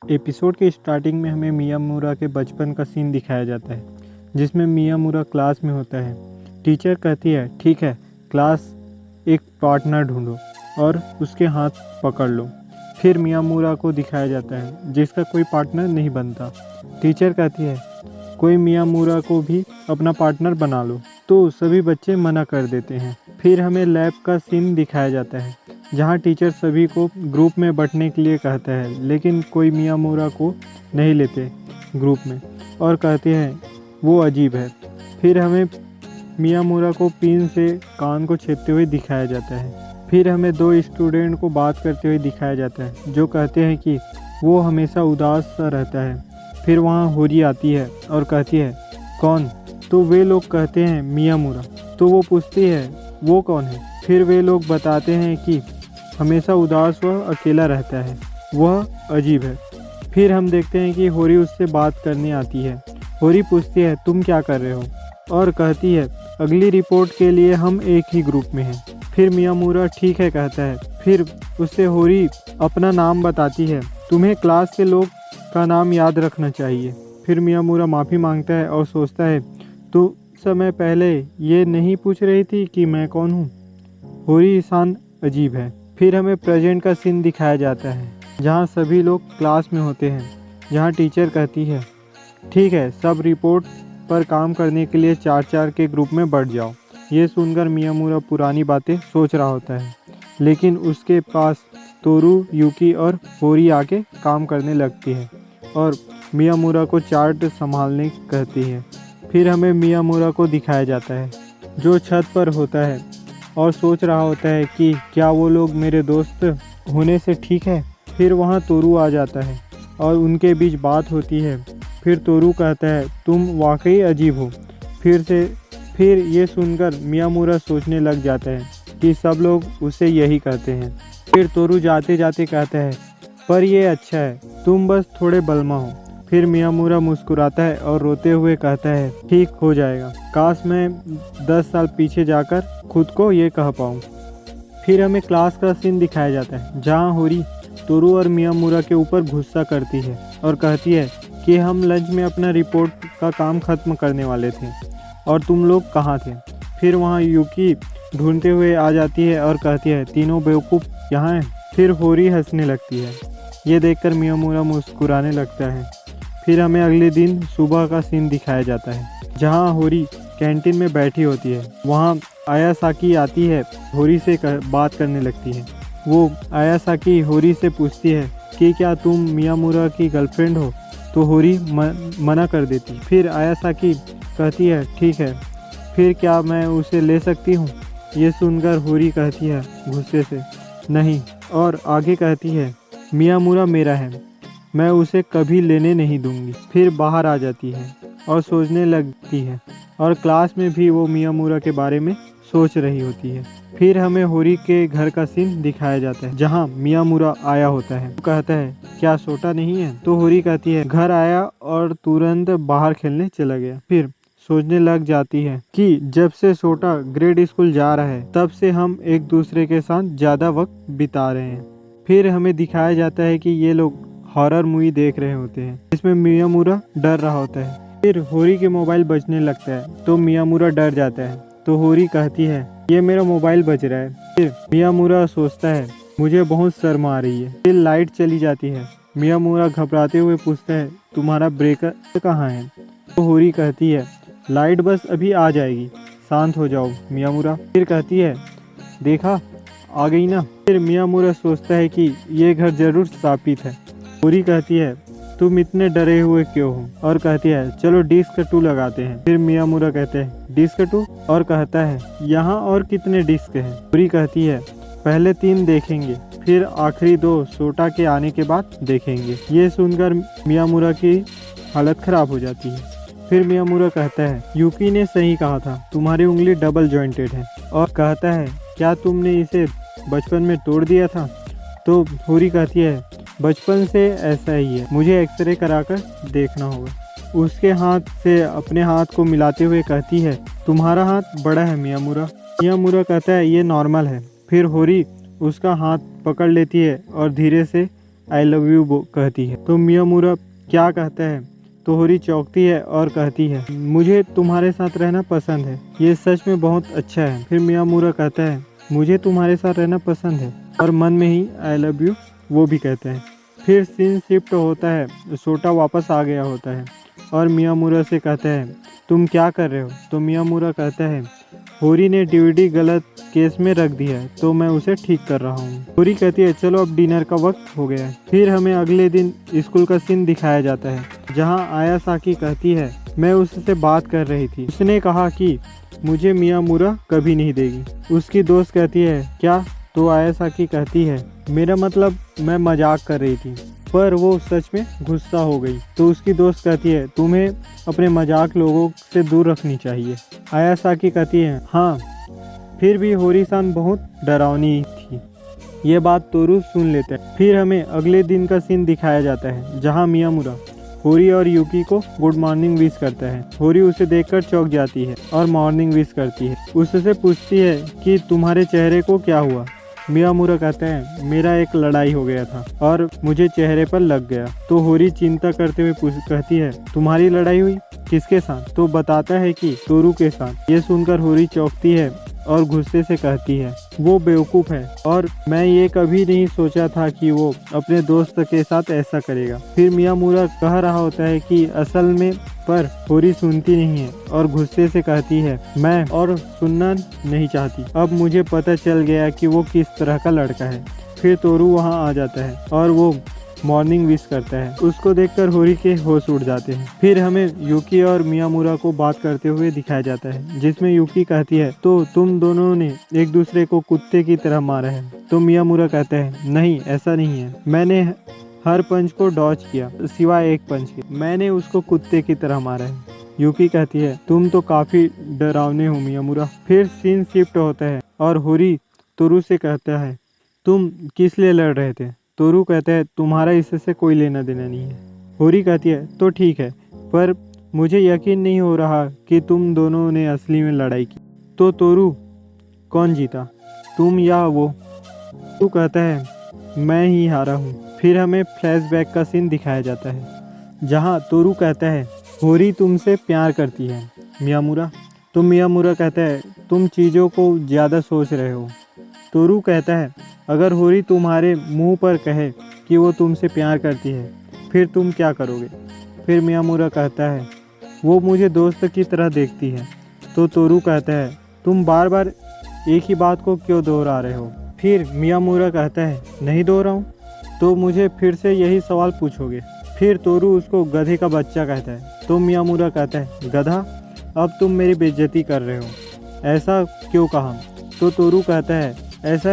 Episode के starting में हमें मियामुरा के बचपन का सीन दिखाया जाता है, जिसमें मियामुरा क्लास में होता है। टीचर कहती है, ठीक है क्लास, एक पार्टनर ढूंढो और उसके हाथ पकड़ लो। फिर मियामुरा को दिखाया जाता है, जिसका कोई पार्टनर नहीं बनता। टीचर कहती है, कोई मियामुरा को भी अपना पार्टनर बना लो, तो सभी बच्चे मना कर देते हैं। फिर हमें लैब का सीन दिखाया जाता है, जहाँ टीचर सभी को ग्रुप में बंटने के लिए कहता है, लेकिन कोई मियामुरा को नहीं लेते ग्रुप में और कहते हैं वो अजीब है। फिर हमें मियामुरा को पिन से कान को छेदते हुए दिखाया जाता है। फिर हमें दो स्टूडेंट को बात करते हुए दिखाया जाता है, जो कहते हैं कि वो हमेशा उदास सा रहता है। फिर वहाँ होरी आती है और कहती है, कौन? तो वे लोग कहते हैं मियामुरा। तो वो पूछती है, वो कौन है? फिर वे लोग बताते हैं कि हमेशा उदास व अकेला रहता है, वह अजीब है। फिर हम देखते हैं कि होरी उससे बात करने आती है। होरी पूछती है, तुम क्या कर रहे हो? और कहती है, अगली रिपोर्ट के लिए हम एक ही ग्रुप में हैं। फिर मियामुरा ठीक है कहता है। फिर उससे होरी अपना नाम बताती है, तुम्हें क्लास के लोग का नाम याद रखना चाहिए। फिर मियामुरा माफ़ी मांगता है और सोचता है, तो समय पहले ये नहीं पूछ रही थी कि मैं कौन हूँ? होरी इंसान अजीब है। फिर हमें प्रेजेंट का सीन दिखाया जाता है, जहाँ सभी लोग क्लास में होते हैं, जहाँ टीचर कहती है, ठीक है सब रिपोर्ट पर काम करने के लिए 4-4 के ग्रुप में बढ़ जाओ। ये सुनकर मियामुरा पुरानी बातें सोच रहा होता है, लेकिन उसके पास तोरू, यूकी और होरी आके काम करने लगती है और मियामुरा को चार्ट संभालने कहती है। फिर हमें मियामुरा को दिखाया जाता है, जो छत पर होता है और सोच रहा होता है कि क्या वो लोग मेरे दोस्त होने से ठीक है। फिर वहाँ तोरू आ जाता है और उनके बीच बात होती है। फिर तोरू कहता है, तुम वाकई अजीब हो। फिर ये सुनकर मियामुरा सोचने लग जाता है कि सब लोग उसे यही कहते हैं। फिर तोरू जाते जाते कहता है, पर ये अच्छा है, तुम बस थोड़े बलमा हो। फिर मियामुरा मुस्कुराता है और रोते हुए कहता है, ठीक हो जाएगा, काश मैं 10 साल पीछे जाकर खुद को ये कह पाऊँ। फिर हमें क्लास का सीन दिखाया जाता है, जहाँ होरी तोरू और मियामुरा के ऊपर गुस्सा करती है और कहती है कि हम लंच में अपना रिपोर्ट का काम खत्म करने वाले थे और तुम लोग कहाँ थे। फिर वहाँ यूकी ढूंढते हुए आ जाती है और कहती है, तीनों बेवकूफ़ यहाँ हैं। फिर होरी हंसने लगती है। ये देखकर मियामुरा मुस्कुराने लगता है। फिर हमें अगले दिन सुबह का सीन दिखाया जाता है, जहाँ होरी कैंटीन में बैठी होती है। वहाँ आयासाकी आती है, होरी से बात करने लगती है। वो आयासाकी होरी से पूछती है कि क्या तुम मियामुरा की गर्लफ्रेंड हो? तो होरी मना कर देती। फिर आयासाकी कहती है, ठीक है, फिर क्या मैं उसे ले सकती हूँ? ये सुनकर होरी कहती है गुस्से से, नहीं, और आगे कहती है, मियामुरा मेरा है, मैं उसे कभी लेने नहीं दूंगी। फिर बाहर आ जाती है और सोचने लगती है और क्लास में भी वो मियामुरा के बारे में सोच रही होती है। फिर हमें होरी के घर का सीन दिखाया जाता है, जहाँ मियामुरा आया होता है। वो कहता है, क्या सोटा नहीं है? तो होरी कहती है, घर आया और तुरंत बाहर खेलने चला गया। फिर सोचने लग जाती है कि जब से सोटा ग्रेड स्कूल जा रहा है, तब से हम एक दूसरे के साथ ज़्यादा वक्त बिता रहे हैं। फिर हमें दिखाया जाता है कि ये लोग हॉरर मूवी देख रहे होते हैं, जिसमें मियामुरा डर रहा होता है। फिर होरी के मोबाइल बजने लगता है, तो मियामुरा डर जाता है। तो होरी कहती है, ये मेरा मोबाइल बज रहा है। फिर मियामुरा सोचता है, मुझे बहुत शर्म आ रही है। फिर लाइट चली जाती है। मियामुरा घबराते हुए पूछता है, तुम्हारा ब्रेकर कहाँ है? तो होरी कहती है, लाइट बस अभी आ जाएगी, शांत हो जाओ मियामुरा। फिर कहती है, देखा आ गई ना। फिर मियामुरा सोचता है कि ये घर जरूर शापित है। होरी कहती है, तुम इतने डरे हुए क्यों हो? और कहती है, चलो डिस्क 2 लगाते हैं। फिर मियामुरा कहते हैं, डिस्क 2? और कहता है, यहाँ और कितने डिस्क हैं? होरी कहती है, पहले 3 देखेंगे, फिर आखिरी 2 सोटा के आने के बाद देखेंगे। ये सुनकर मियामुरा की हालत खराब हो जाती है। फिर मियामुरा कहता है, यूकी ने सही कहा था, तुम्हारी उंगली डबल जॉइंटेड है। और कहता है, क्या तुमने इसे बचपन में तोड़ दिया था? तो होरी कहती है, बचपन से ऐसा ही है, मुझे एक्सरे कराकर देखना होगा। उसके हाथ से अपने हाथ को मिलाते हुए कहती है, तुम्हारा हाथ बड़ा है मियामुरा। मियामुरा कहता है, ये नॉर्मल है। फिर होरी उसका हाथ पकड़ लेती है और धीरे से आई लव यू कहती है। तो मियामुरा क्या कहता है? तो होरी चौंकती है और कहती है मुझे तुम्हारे साथ रहना पसंद है, ये सच में बहुत अच्छा है। फिर मियामुरा कहता है मुझे तुम्हारे साथ रहना पसंद है, और मन में ही आई लव यू वो भी कहते हैं। फिर सीन शिफ्ट होता है, सोटा वापस आ गया होता है और मियामुरा से कहता है तुम क्या कर रहे हो? तो मियामुरा कहता है होरी ने डीवीडी गलत केस में रख दिया है तो मैं उसे ठीक कर रहा हूँ। होरी कहती है चलो अब डिनर का वक्त हो गया है। फिर हमें अगले दिन स्कूल का सीन दिखाया जाता है जहाँ आयासाकी कहती है मैं उससे बात कर रही थी, उसने कहा कि मुझे मियामुरा कभी नहीं देगी। उसकी दोस्त कहती है क्या? तो आयासाकी कहती है मेरा मतलब मैं मजाक कर रही थी, पर वो सच में गुस्सा हो गई। तो उसकी दोस्त कहती है तुम्हें अपने मजाक लोगों से दूर रखनी चाहिए। आयासाकी कहती है हाँ, फिर भी होरी-सान बहुत डरावनी थी। ये बात तोरू सुन लेते हैं। फिर हमें अगले दिन का सीन दिखाया जाता है जहाँ मियामुरा होरी और यूकी को गुड मॉर्निंग विश करता है। होरी उसे देखकर चौंक जाती है और मॉर्निंग विश करती है। उससे पूछती है कि तुम्हारे चेहरे को क्या हुआ? मियामुरा कहता है मेरा एक लड़ाई हो गया था और मुझे चेहरे पर लग गया। तो होरी चिंता करते हुए कहती है तुम्हारी लड़ाई हुई किसके साथ? तो बताता है कि तोरू के साथ। ये सुनकर होरी चौंकती है और गुस्से से कहती है वो बेवकूफ़ है और मैं ये कभी नहीं सोचा था कि वो अपने दोस्त के साथ ऐसा करेगा। फिर मियामुरा कह रहा होता है कि असल में, पर होरी सुनती नहीं है और गुस्से से कहती है मैं और सुनना नहीं चाहती। अब मुझे पता चल गया कि वो किस तरह का लड़का है। फिर तोरू वहाँ आ जाता है और वो मॉर्निंग विश करता है। उसको देखकर होरी के होश उड़ जाते हैं। फिर हमें यूकी और मियामुरा को बात करते हुए दिखाया जाता है जिसमें यूकी कहती है तो तुम दोनों ने एक दूसरे को कुत्ते की तरह मारा है। तो मियामुरा कहता है नहीं, ऐसा नहीं है, मैंने हर पंच को डॉज किया सिवाय एक पंच के, मैंने उसको कुत्ते की तरह मारा है। यूकी कहती है तुम तो काफी डरावने हो मियामुरा। फिर सीन शिफ्ट होता है और होरी तोरू से कहता है तुम किस लिए लड़ रहे थे? तोरू कहता है तुम्हारा इससे कोई लेना देना नहीं है। होरी कहती है तो ठीक है, पर मुझे यकीन नहीं हो रहा कि तुम दोनों ने असली में लड़ाई की। तो तोरू कौन जीता, तुम या वो? तू कहता है मैं ही हारा हूँ। फिर हमें फ्लैशबैक का सीन दिखाया जाता है जहाँ तोरू कहता है होरी तुमसे प्यार करती है मियामुरा। तो मियामुरा कहता है तुम चीज़ों को ज़्यादा सोच रहे हो। तोरू कहता है अगर होरी तुम्हारे मुंह पर कहे कि वो तुमसे प्यार करती है फिर तुम क्या करोगे? फिर मियामुरा कहता है वो मुझे दोस्त की तरह देखती है। तो तोरू कहता है तुम बार बार एक ही बात को क्यों दोहरा रहे हो? फिर मियामुरा कहता है नहीं दोहराऊं तो मुझे फिर से यही सवाल पूछोगे। फिर तोरू उसको गधे का बच्चा कहता है। तो मियामुरा कहता है गधा, अब तुम मेरी बेइज्जती कर रहे हो, ऐसा क्यों कहा? तो तोरू कहता है ऐसा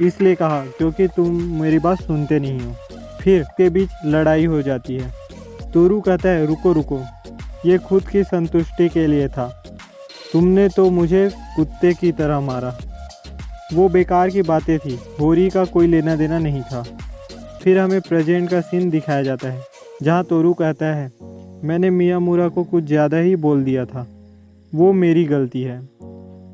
इसलिए कहा क्योंकि तुम मेरी बात सुनते नहीं हो। फिर के बीच लड़ाई हो जाती है। तोरू कहता है रुको रुको, ये खुद की संतुष्टि के लिए था, तुमने तो मुझे कुत्ते की तरह मारा। वो बेकार की बातें थी, होरी का कोई लेना देना नहीं था। फिर हमें प्रेजेंट का सीन दिखाया जाता है जहाँ तोरू कहता है मैंने मियामुरा को कुछ ज़्यादा ही बोल दिया था, वो मेरी गलती है।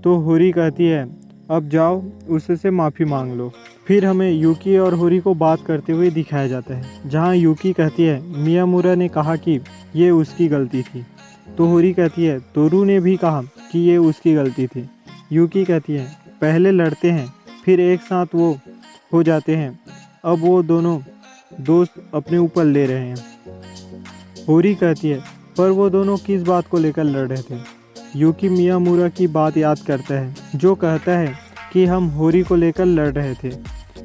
तो होरी कहती है अब जाओ उससे माफ़ी मांग लो। फिर हमें यूकी और होरी को बात करते हुए दिखाया जाता है जहाँ यूकी कहती है मियामुरा ने कहा कि ये उसकी गलती थी। तो होरी कहती है तोरू ने भी कहा कि ये उसकी गलती थी। यूकी कहती है पहले लड़ते हैं फिर एक साथ वो हो जाते हैं, अब वो दोनों दोस्त अपने ऊपर ले रहे हैं। होरी कहती है पर वो दोनों किस बात को लेकर लड़ रहे थे? यूकी मियामुरा की बात याद करता है जो कहता है कि हम होरी को लेकर लड़ रहे थे,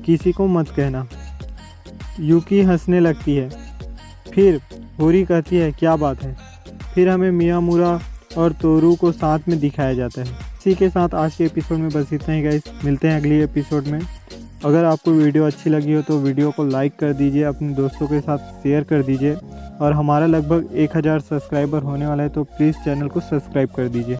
किसी को मत कहना। यूकी हंसने लगती है। फिर होरी कहती है क्या बात है? फिर हमें मियामुरा और तोरू को साथ में दिखाया जाता है। इसी के साथ आज के एपिसोड में बस इतना ही गाइस, मिलते हैं अगली एपिसोड में। अगर आपको वीडियो अच्छी लगी हो तो वीडियो को लाइक कर दीजिए, अपने दोस्तों के साथ शेयर कर दीजिए और हमारा लगभग 1000 सब्सक्राइबर होने वाला है तो प्लीज़ चैनल को सब्सक्राइब कर दीजिए।